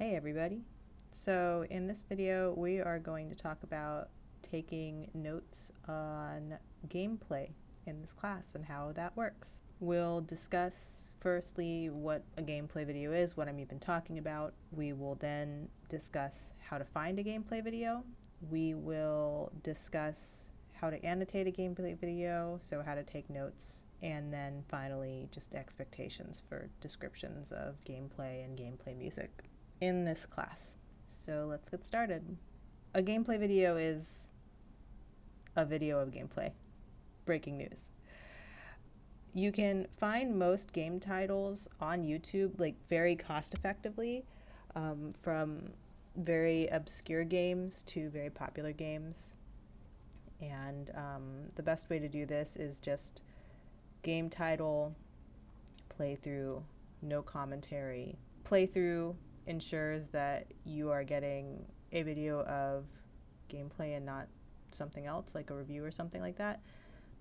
Hey everybody. So in this video we are going to talk about taking notes on gameplay in this class and how that works. We'll discuss firstly what a gameplay video is, what I'm even talking about. We will then discuss how to find a gameplay video. We will discuss how to annotate a gameplay video, so how to take notes, and then finally just expectations for descriptions of gameplay and gameplay music in this class. So let's get started. A gameplay video is a video of gameplay. Breaking news. You can find most game titles on YouTube like very cost effectively, from very obscure games to very popular games. And the best way to do this is just game title, playthrough, no commentary. Playthrough ensures that you are getting a video of gameplay and not something else like a review or something like that.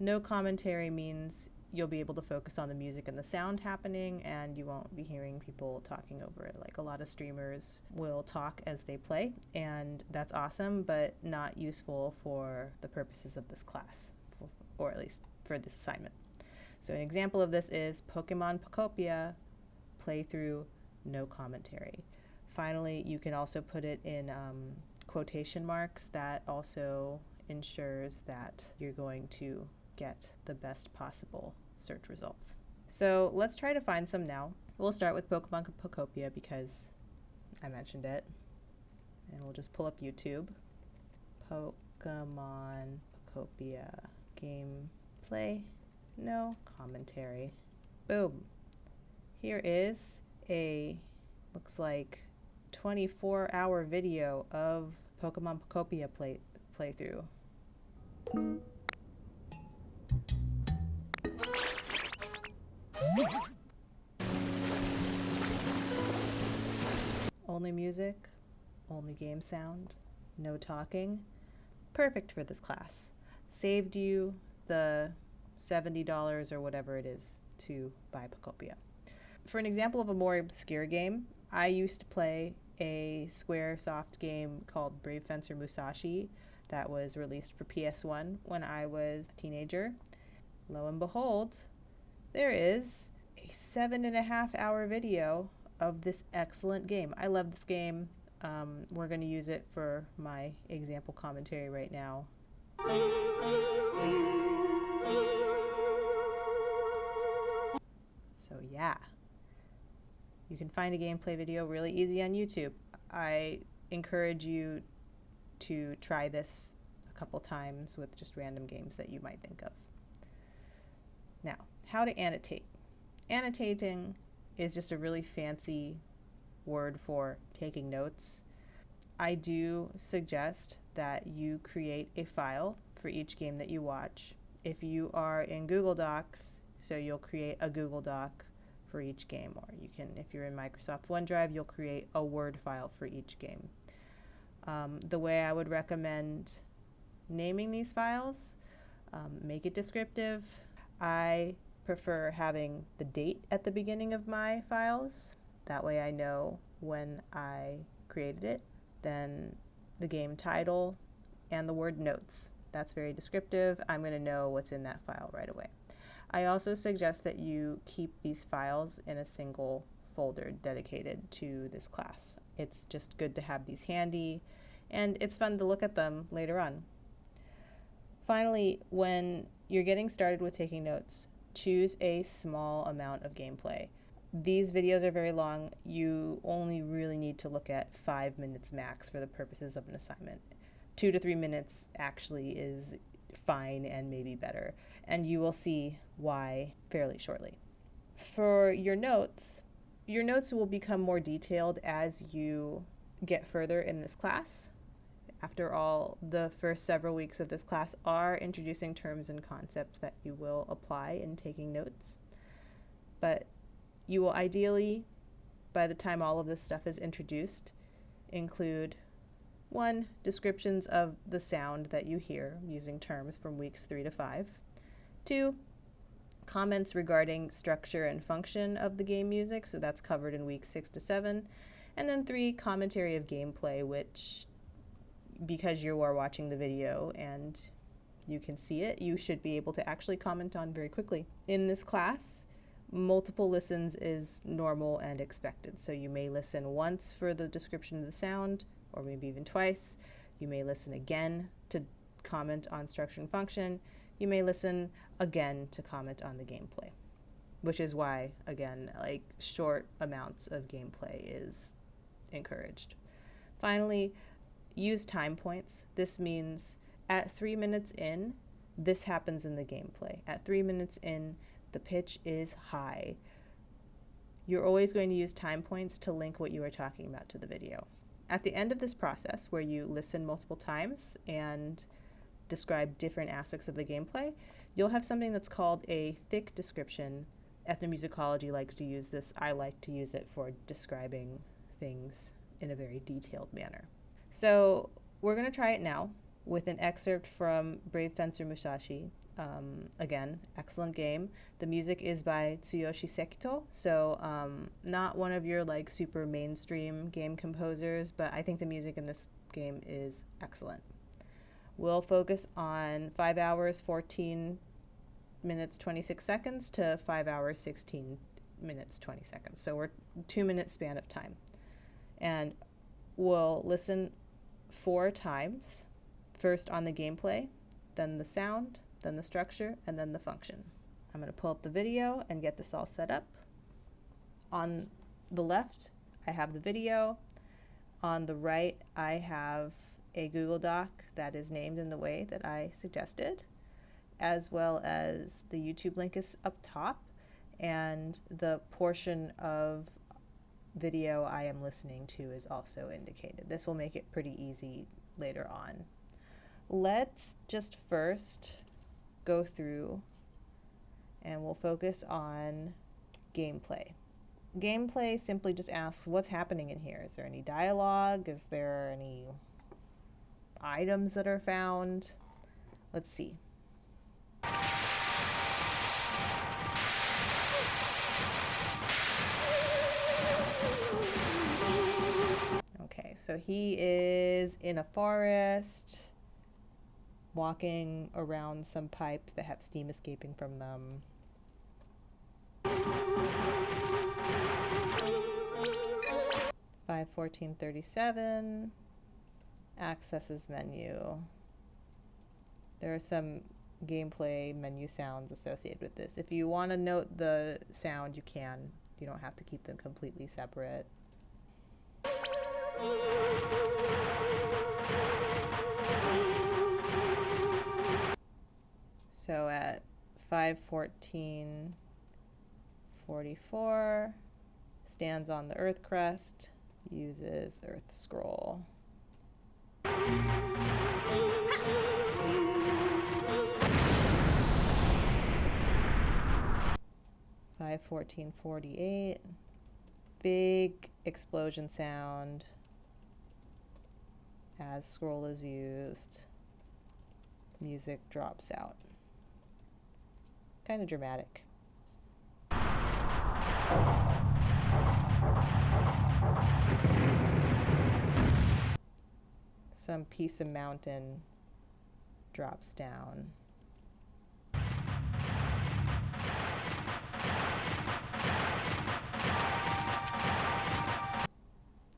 No commentary means you'll be able to focus on the music and the sound happening, and you won't be hearing people talking over it. Like a lot of streamers will talk as they play, and that's awesome, but not useful for the purposes of this class, or at least for this assignment. So an example of this is Pokemon Pocopia, playthrough, no commentary. Finally, you can also put it in quotation marks. That also ensures that you're going to get the best possible search results. So let's try to find some now. We'll start with Pokemon Pocopia because I mentioned it. And we'll just pull up YouTube. Pokemon Pocopia gameplay, no commentary. Boom. Here is a, looks like 24-hour video of Pokemon Pocopia playthrough. Only music, only game sound, no talking. Perfect for this class. Saved you the $70 or whatever it is to buy Pocopia. For an example of a more obscure game, I used to play a Squaresoft game called Brave Fencer Musashi that was released for PS1 when I was a teenager. Lo and behold, there is a 7.5-hour video of this excellent game. I love this game. We're going to use it for my example commentary right now. So yeah. You can find a gameplay video really easy on YouTube. I encourage you to try this a couple times with just random games that you might think of. Now, how to annotate. Annotating is just a really fancy word for taking notes. I do suggest that you create a file for each game that you watch. If you are in Google Docs, so you'll create a Google Doc for each game, or you can, if you're in Microsoft OneDrive, you'll create a Word file for each game. The way I would recommend naming these files, make it descriptive. I prefer having the date at the beginning of my files. That way I know when I created it. Then the game title and the word notes. That's very descriptive. I'm going to know what's in that file right away. I also suggest that you keep these files in a single folder dedicated to this class. It's just good to have these handy, and it's fun to look at them later on. Finally, when you're getting started with taking notes, choose a small amount of gameplay. These videos are very long. You only really need to look at 5 minutes max for the purposes of an assignment. 2 to 3 minutes actually is fine and maybe better, and you will see why fairly shortly. For your notes will become more detailed as you get further in this class. After all, the first several weeks of this class are introducing terms and concepts that you will apply in taking notes. But you will ideally, by the time all of this stuff is introduced, include 1. Descriptions of the sound that you hear using terms from weeks 3 to 5. 2. Comments regarding structure and function of the game music, so that's covered in weeks 6 to 7. And then 3, commentary of gameplay, which, because you are watching the video and you can see it, you should be able to actually comment on very quickly. In this class, multiple listens is normal and expected. So you may listen once for the description of the sound, or maybe even twice. You may listen again to comment on structure and function. You may listen again to comment on the gameplay, which is why, again, like, short amounts of gameplay is encouraged. Finally, use time points. This means at 3 minutes in, this happens in the gameplay. At 3 minutes in, the pitch is high. You're always going to use time points to link what you are talking about to the video. At the end of this process, where you listen multiple times and describe different aspects of the gameplay, you'll have something that's called a thick description. Ethnomusicology likes to use this. I like to use it for describing things in a very detailed manner. So we're going to try it now with an excerpt from Brave Fencer Musashi. Again, excellent game. The music is by Tsuyoshi Sekito, so not one of your like super mainstream game composers, but I think the music in this game is excellent. We'll focus on 5 hours, 14 minutes, 26 seconds to 5 hours, 16 minutes, 20 seconds. So we're 2 minute span of time. And we'll listen 4 times, first on the gameplay, then the sound, then the structure, and then the function. I'm going to pull up the video and get this all set up. On the left, I have the video. On the right, I have a Google Doc that is named in the way that I suggested, as well as the YouTube link is up top, and the portion of video I am listening to is also indicated. This will make it pretty easy later on. Let's just first go through and we'll focus on gameplay. Gameplay simply just asks what's happening in here. Is there any dialogue? Is there any items that are found? Let's see. Okay, so he is in a forest, walking around some pipes that have steam escaping from them. $5.14.37, accesses menu. There are some gameplay menu sounds associated with this. If you want to note the sound, you can. You don't have to keep them completely separate. So at 5:14:44, stands on the earth crest, uses the earth scroll. 5:14:48, big explosion sound as scroll is used. Music drops out. Kind of dramatic. Some piece of mountain drops down.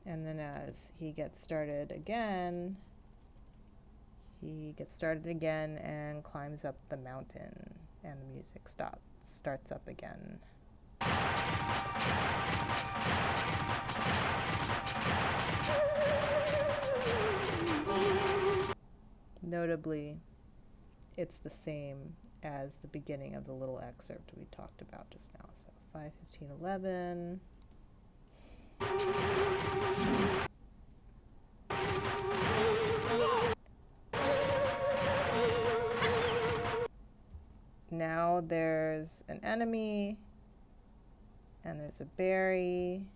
And then as he gets started again and climbs up the mountain, and the music starts up again. Notably, it's the same as the beginning of the little excerpt we talked about just now. So 5:15:11. Now there's an enemy, and there's a berry.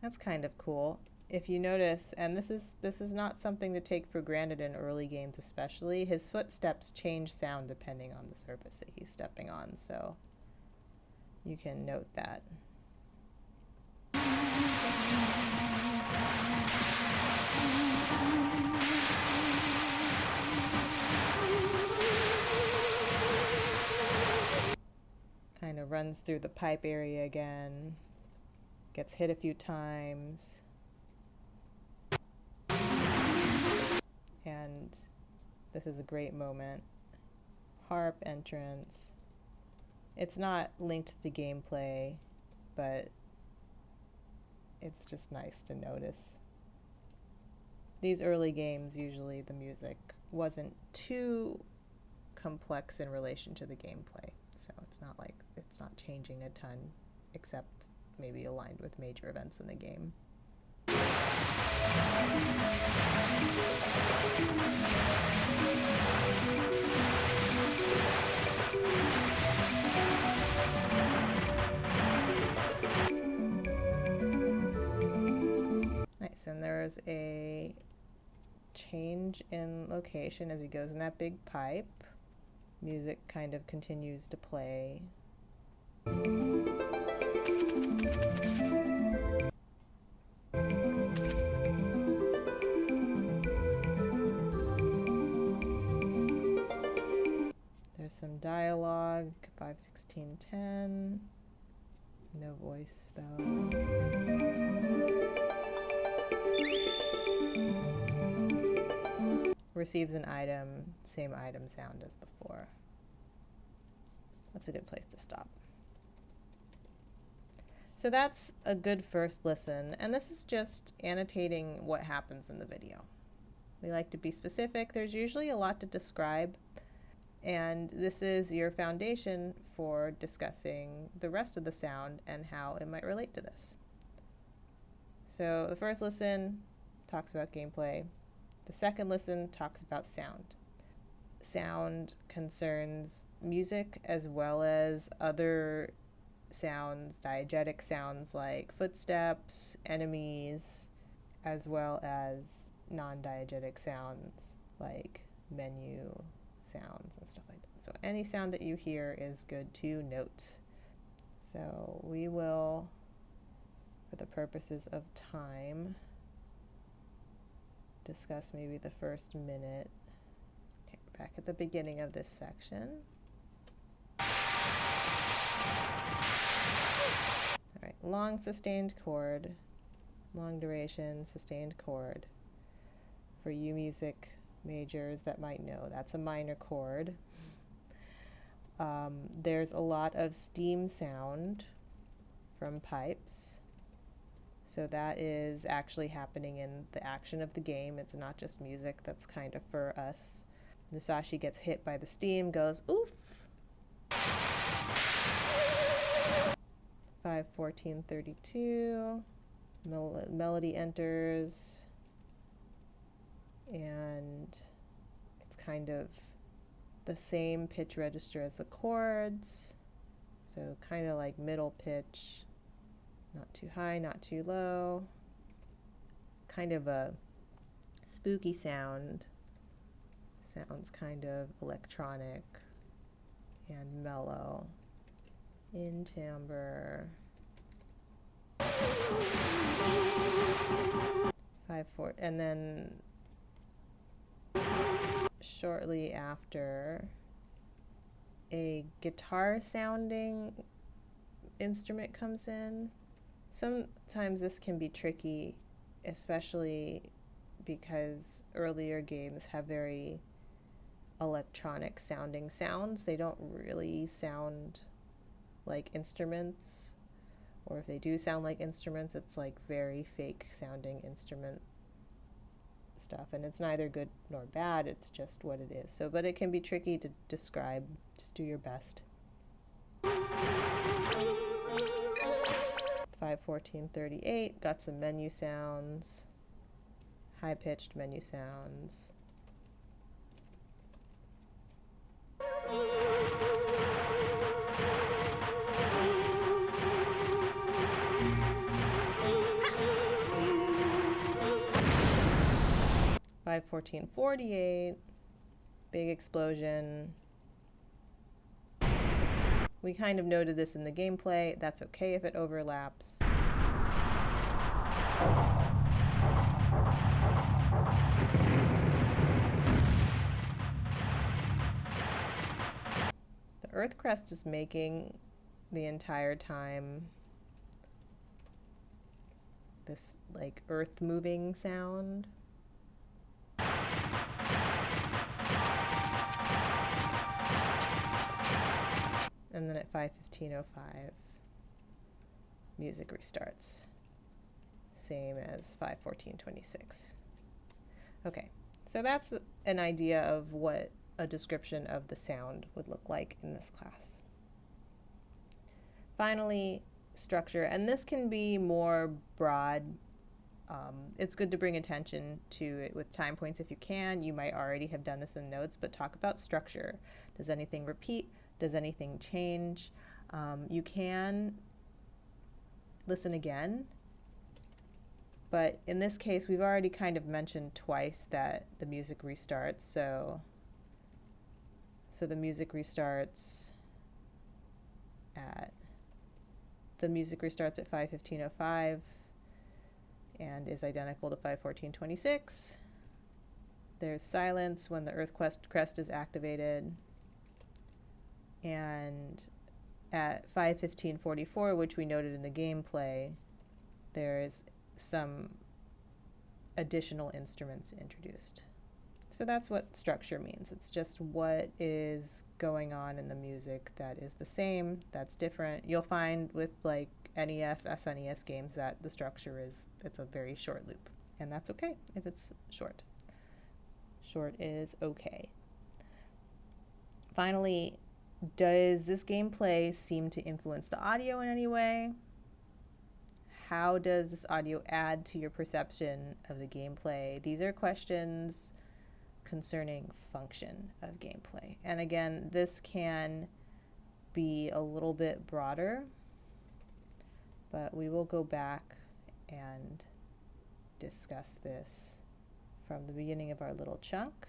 That's kind of cool. If you notice, and this is not something to take for granted in early games especially, his footsteps change sound depending on the surface that he's stepping on, so you can note that. Kind of runs through the pipe area again, gets hit a few times, and this is a great moment. Harp entrance. It's not linked to gameplay, but it's just nice to notice. These early games, usually the music wasn't too complex in relation to the gameplay, so it's not like it's not changing a ton, except maybe aligned with major events in the game. Nice, and there's a change in location as he goes in that big pipe. Music kind of continues to play. There's some dialogue, 5:16:10. No voice though. Receives an item, same item sound as before. That's a good place to stop. So that's a good first listen, and this is just annotating what happens in the video. We like to be specific. There's usually a lot to describe, and this is your foundation for discussing the rest of the sound and how it might relate to this. So the first listen talks about gameplay. The second listen talks about sound. Sound concerns music as well as other sounds, diegetic sounds like footsteps, enemies, as well as non-diegetic sounds like menu sounds and stuff like that. So any sound that you hear is good to note. So we will, for the purposes of time, discuss maybe the first minute. Okay, we're back at the beginning of this section. All right, long sustained chord, long duration sustained chord. For you music majors that might know, that's a minor chord. There's a lot of steam sound from pipes. So that is actually happening in the action of the game. It's not just music that's kind of for us. Musashi gets hit by the steam, goes oof. 5:14:32. Melody enters, and it's kind of the same pitch register as the chords. So kind of like middle pitch. Not too high, not too low. Kind of a spooky sound. Sounds kind of electronic and mellow in timbre. 5/4, and then shortly after, a guitar sounding instrument comes in. Sometimes this can be tricky, especially because earlier games have very electronic sounding sounds. They don't really sound like instruments, or if they do sound like instruments, it's like very fake sounding instrument stuff, and it's neither good nor bad, it's just what it is. So, but it can be tricky to describe. Just do your best. 5:14:38, got some menu sounds, high-pitched menu sounds. 5:14:48, big explosion. We kind of noted this in the gameplay. That's okay if it overlaps. The Earth crest is making the entire time this like earth moving sound. And then at 5:15:05, music restarts. Same as 5:14:26. Okay, so that's an idea of what a description of the sound would look like in this class. Finally, structure, and this can be more broad. It's good to bring attention to it with time points if you can. You might already have done this in notes, but talk about structure. Does anything repeat? Does anything change? You can listen again, but in this case, we've already kind of mentioned twice that the music restarts. So the music restarts at 5:15:05 and is identical to 5:14:26. There's silence when the Earth crest is activated. And at 5:15:44, which we noted in the gameplay, there's some additional instruments introduced. So that's what structure means. It's just what is going on in the music that is the same, that's different. You'll find with like NES, SNES games that the structure it's a very short loop. And that's okay if it's short. Short is okay. Finally, does this gameplay seem to influence the audio in any way? How does this audio add to your perception of the gameplay? These are questions concerning function of gameplay. And again, this can be a little bit broader, but we will go back and discuss this from the beginning of our little chunk.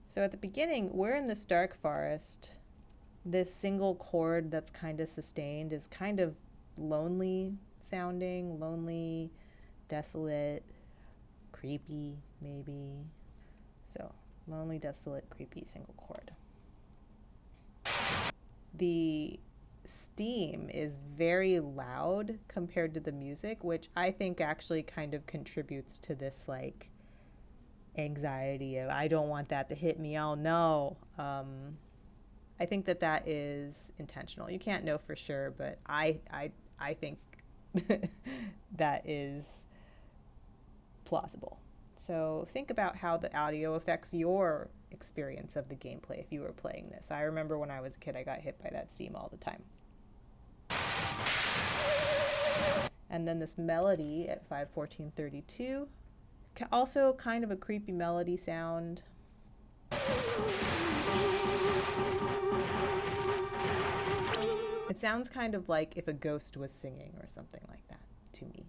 So at the beginning, we're in this dark forest. This single chord that's kind of sustained is kind of lonely sounding, lonely, desolate, creepy, maybe. So lonely, desolate, creepy, single chord. The steam is very loud compared to the music, which I think actually kind of contributes to this like anxiety of I don't want that to hit me, oh no. I think that is intentional. You can't know for sure, but I think that is plausible. So think about how the audio affects your experience of the gameplay if you were playing this. I remember when I was a kid, I got hit by that steam all the time. And then this melody at 5:14:32, also kind of a creepy melody sound. It sounds kind of like if a ghost was singing or something like that to me.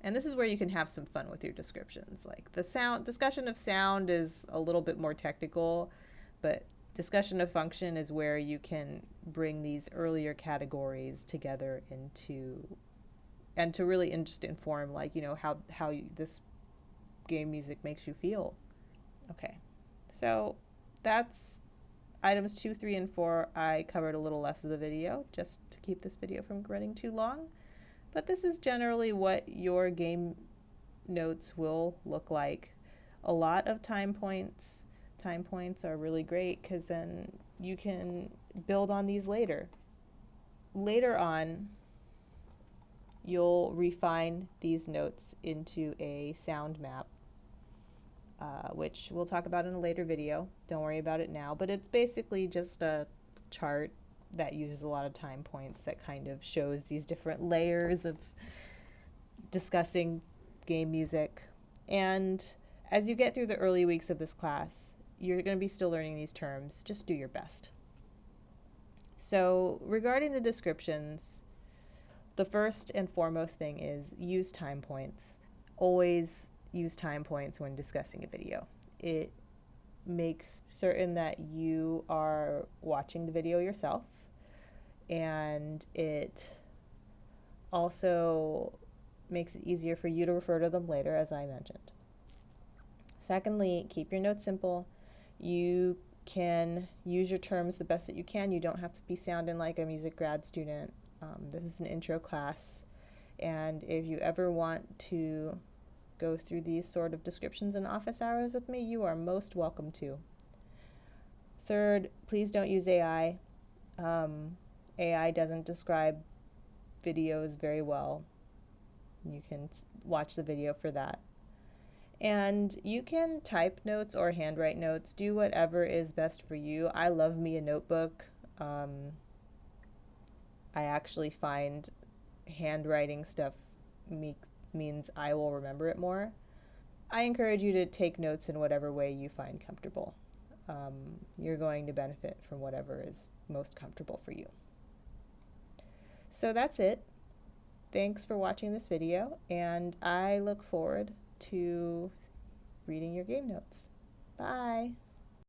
And this is where you can have some fun with your descriptions. Like the discussion of sound is a little bit more technical, but discussion of function is where you can bring these earlier categories together and to really just inform, like, you know, how this game music makes you feel. Okay, so that's items 2, 3, and 4. I covered a little less of the video just to keep this video from running too long. But this is generally what your game notes will look like. A lot of time points. Time points are really great because then you can build on these later. Later on, you'll refine these notes into a sound map, which we'll talk about in a later video. Don't worry about it now, but it's basically just a chart that uses a lot of time points that kind of shows these different layers of discussing game music. And as you get through the early weeks of this class, you're going to be still learning these terms. Just do your best. So regarding the descriptions, the first and foremost thing is use time points. Always use time points when discussing a video. It makes certain that you are watching the video yourself, and it also makes it easier for you to refer to them later, as I mentioned. Secondly, keep your notes simple. You can use your terms the best that you can. You don't have to be sounding like a music grad student. This is an intro class, and if you ever want to go through these sort of descriptions in office hours with me, you are most welcome to. Third, please don't use AI. AI doesn't describe videos very well. You can watch the video for that. And you can type notes or handwrite notes. Do whatever is best for you. I love me a notebook. I actually find handwriting stuff means I will remember it more. I encourage you to take notes in whatever way you find comfortable. You're going to benefit from whatever is most comfortable for you. So that's it. Thanks for watching this video, and I look forward to reading your game notes. Bye!